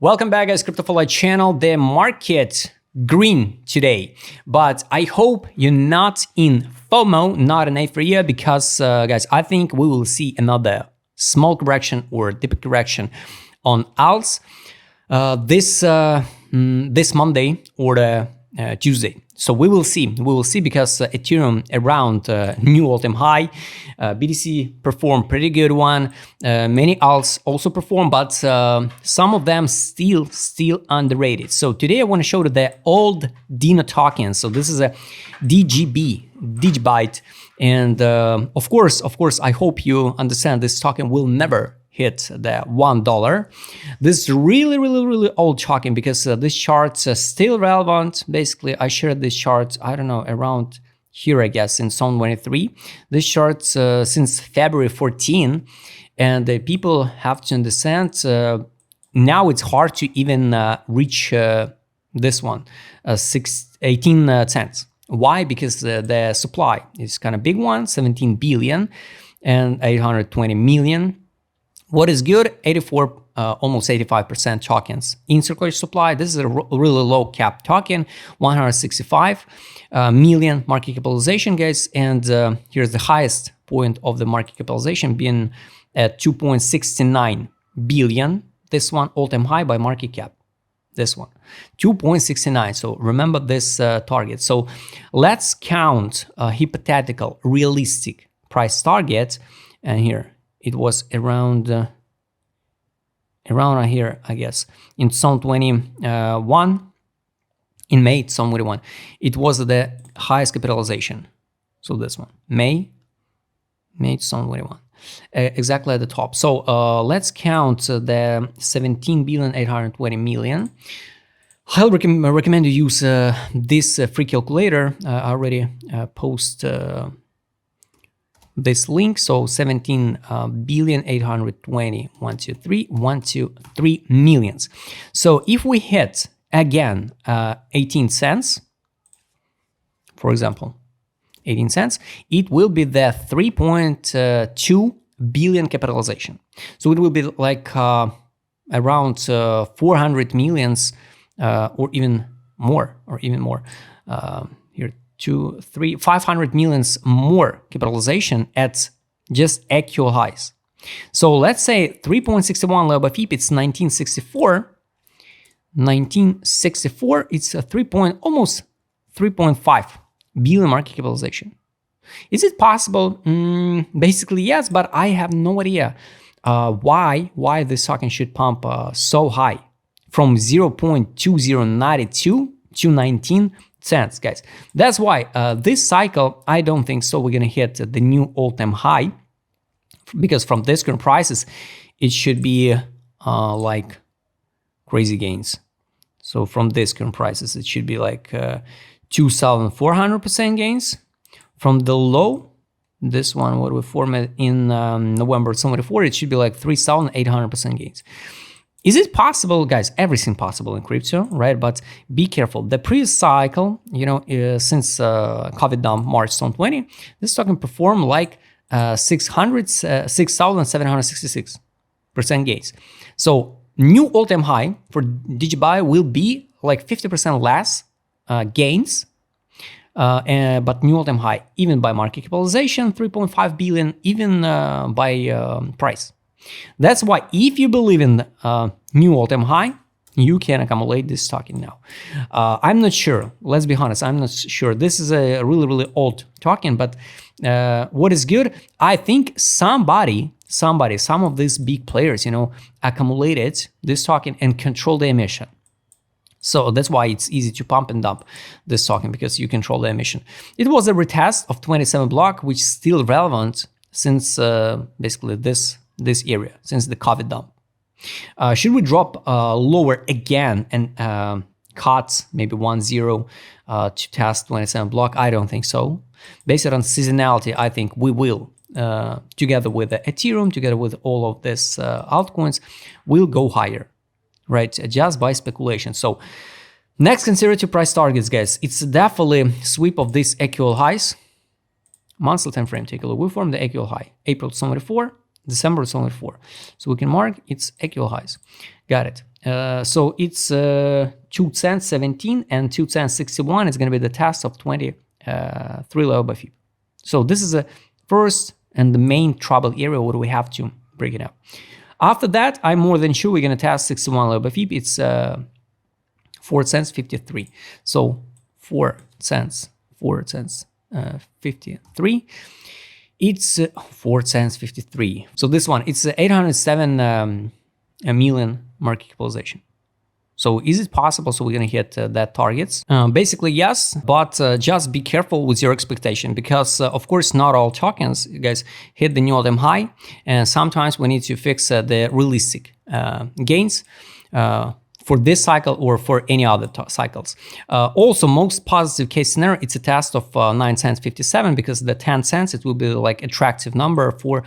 Welcome back, guys, Crypto for Life channel. The market green today, but I hope you're not in FOMO, not in euphoria, because guys, I think we will see another small correction or deep correction on alts this Monday or Tuesday. So we will see because Ethereum around new all-time high, BTC performed pretty good one. Many alts also perform, but some of them still underrated. So today I want to show you the old Dino tokens. So this is a DGB, DigiByte, and of course, I hope you understand this token will never hit the $1. This is really old token because this chart's still relevant. Basically, I shared this chart, I don't know, around here, I guess, in Zone 23. This chart's since February 14, and people have to understand now it's hard to even reach this one, 18 cents. Why? Because the supply is kind of big one, 17 billion and 820 million. What is good? 84, almost 85% tokens in circulation supply. This is a really low cap token, 165 million market capitalization, guys. And here's the highest point of the market capitalization being at 2.69 billion. This one all-time high by market cap. This one, 2.69. So remember this target. So let's count a hypothetical, realistic price target, and here. It was around here, I guess, in Zone 21, in May, Zone 21. It was the highest capitalization. So this one, May, Zone 21, exactly at the top. So let's count the 17,820 million. I'll recommend you use this free calculator. I already post this link. So 17,820, 123 millions. So if we hit again 18 cents, for example, 18 cents, it will be the 3.2 billion capitalization. So it will be like around 400 millions or even more, here 500 millions more capitalization at just actual highs. So let's say 3.61 level by FIP, it's 1964. 1964, it's a almost 3.5 billion market capitalization. Is it possible? Basically, yes, but I have no idea why this token should pump so high from 0.2092 to 19 cents, guys. That's why this cycle, I don't think so we're gonna hit the new all-time high, because from this current prices it should be like crazy gains. So from this current prices it should be like 2,400% gains. From the low, this one what we formed in November 24, it should be like 3,800% gains. Is it possible, guys? Everything possible in crypto, right? But be careful. The previous cycle, since COVID dump March 2020, this token performed like 6,766% gains. So new all-time high for DigiByte will be like 50% less gains, but new all-time high, even by market capitalization, 3.5 billion, even by price. That's why if you believe in new all-time high, you can accumulate this token now. I'm not sure. Let's be honest. I'm not sure. This is a really old token, but what is good? I think some of these big players, accumulated this token and control the emission. So that's why it's easy to pump and dump this token, because you control the emission. It was a retest of 27 block, which is still relevant since basically this area, since the COVID dump. Should we drop lower again and cut maybe 1-0 to test 27 block? I don't think so. Based on seasonality, I think we will, together with the Ethereum, together with all of this altcoins, will go higher, right? Just by speculation. So next conservative price targets, guys, it's definitely sweep of these actual highs. Monthly time frame, take a look. We formed the actual high, April 24. December it's only 4. So we can mark its actual highs. Got it. So it's 210.17 and 210.61 is going to be the test of 23 level by FIB. So this is the first and the main trouble area where we have to break it up. After that, I'm more than sure we're going to test 61 level by FIB. It's 4 cents 53. So 4 cents 53. It's 4 cents 53. So this one, it's 807 million market capitalization. So is it possible? So we're going to hit that targets? Basically, yes, but just be careful with your expectation because, of course, not all tokens, guys, hit the new all-time high. And sometimes we need to fix the realistic gains for this cycle or for any other cycles. Also, most positive case scenario, it's a test of 9 cents 57 because the 10 cents, it will be like attractive number for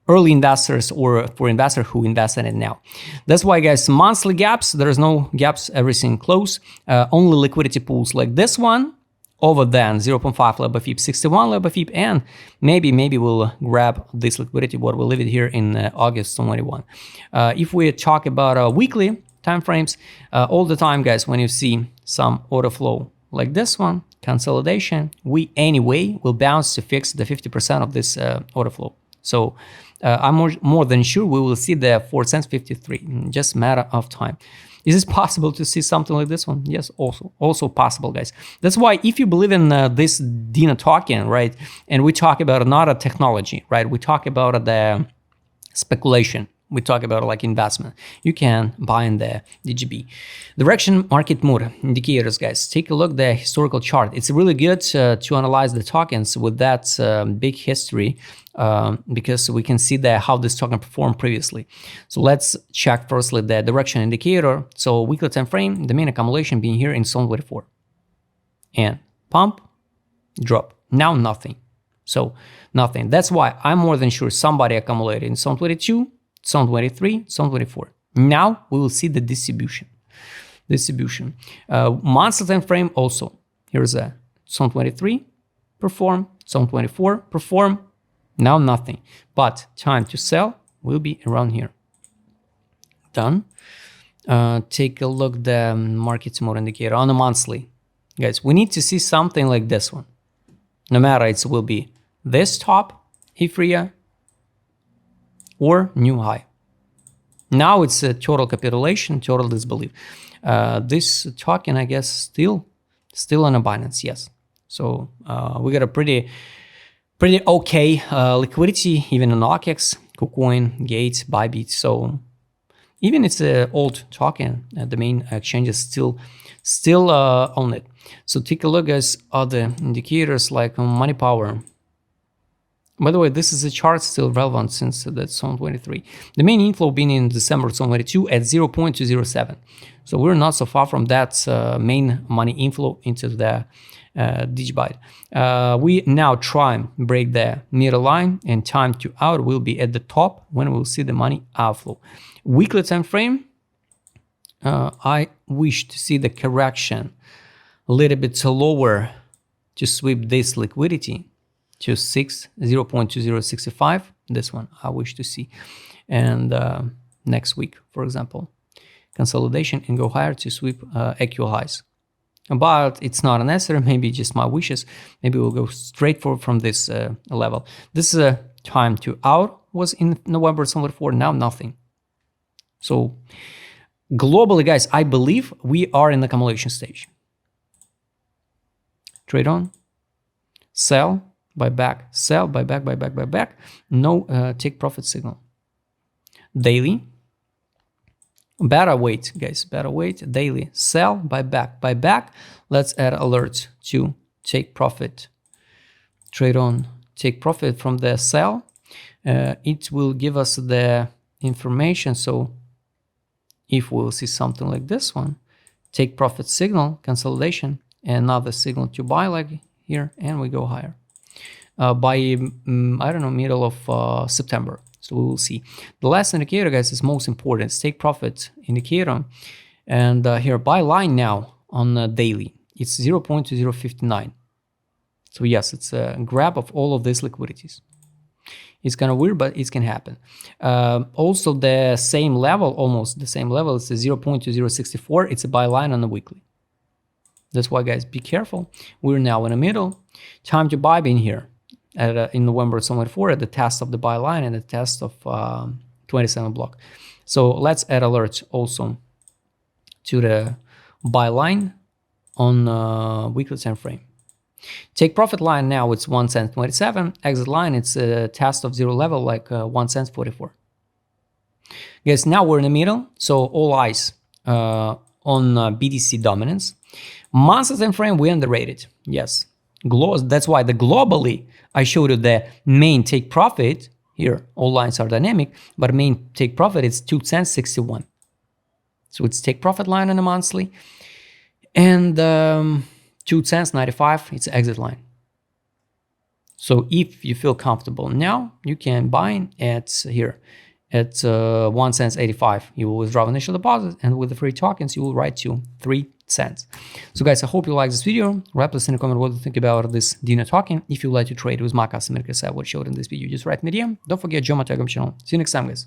early investors or for investors who invested in now. That's why, guys, monthly gaps, there's no gaps, everything close. Only liquidity pools like this one over than 0.5 level by FIB, 61 level by FIB, and maybe we'll grab this liquidity, what we'll leave it here in August 21. If we talk about weekly time frames, all the time, guys, when you see some order flow like this one, consolidation, we anyway will bounce to fix the 50% of this order flow. So I'm more than sure we will see the 4 cents 53, just matter of time. Is it possible to see something like this one? Yes, also possible, guys. That's why if you believe in this Dina token, right, and we talk about not a technology, right, we talk about the speculation, we talk about like investment, you can buy in the DGB. Direction market mood indicators, guys. Take a look at the historical chart. It's really good to analyze the tokens with that big history because we can see how this token performed previously. So let's check firstly the direction indicator. So weekly time frame, the main accumulation being here in zone 24. And pump, drop. Now nothing. So nothing. That's why I'm more than sure somebody accumulated in zone 22, zone 23, zone 24. Now we will see the distribution. Monthly time frame also. Here's a zone 23, perform, zone 24, perform. Now nothing. But time to sell will be around here. Done. Take a look at the market mode indicator on a monthly. Guys, we need to see something like this one. No matter it will be this top, Ifria, or new high. Now it's a total capitulation, total disbelief. This token, I guess, still on a Binance, yes. So we got a pretty okay liquidity, even on OKEX, KuCoin, Gates, Bybit. So even it's an old token, the main exchange is still on it. So take a look, guys, other indicators like money power. By the way, this is a chart still relevant since that's zone 23. The main inflow being in December zone 22 at 0.207. So we're not so far from that main money inflow into the DigiByte. We now try and break the middle line, and time to out will be at the top when we'll see the money outflow. Weekly time frame, I wish to see the correction a little bit lower to sweep this liquidity to 0.2065. This one I wish to see. And next week, for example, consolidation and go higher to sweep actual highs. But it's not necessary, maybe just my wishes. Maybe we'll go straight from this level. This time to out was in November somewhere for, now nothing. So globally, guys, I believe we are in the accumulation stage. Trade on, sell, buy back, sell, buy back, buy back, buy back. No take profit signal. Daily. Better wait, guys, better wait. Daily, sell, buy back, buy back. Let's add alerts to take profit. Trade on, take profit from the sell. It will give us the information. So if we'll see something like this one, take profit signal, consolidation, another signal to buy like here, and we go higher. By, I don't know, middle of September. So we will see. The last indicator, guys, is most important. It's take profit indicator. And here, buy line now on daily. It's 0.2059. So yes, it's a grab of all of these liquidities. It's kind of weird, but it can happen. Also, the same level, almost the same level, it's a 0.2064. It's a buy line on the weekly. That's why, guys, be careful. We're now in the middle. Time to buy in here in November 24 at the test of the buy line and the test of 27 block. So let's add alerts also to the buy line on weekly time frame. Take profit line now, it's 1 cent 27. Exit line, it's a test of zero level, like 1 cent 44. Guys, now we're in the middle, so all eyes on BTC dominance. Monthly time frame, we underrated. Yes, that's why globally I showed you the main take profit. Here, all lines are dynamic, but main take profit is 2 cents 61. So it's take profit line on a monthly, and 2 cents 95. It's exit line. So if you feel comfortable now, you can buy at here at 1 cent 85. You will withdraw initial deposit, and with the free tokens, you will write to 3 cents. So guys, I hope you like this video. Write us in a comment what you think about this Dino token. If you like to trade with my customer, what showed in this video, just write me DM. Don't forget, join my Telegram channel. See you next time, guys.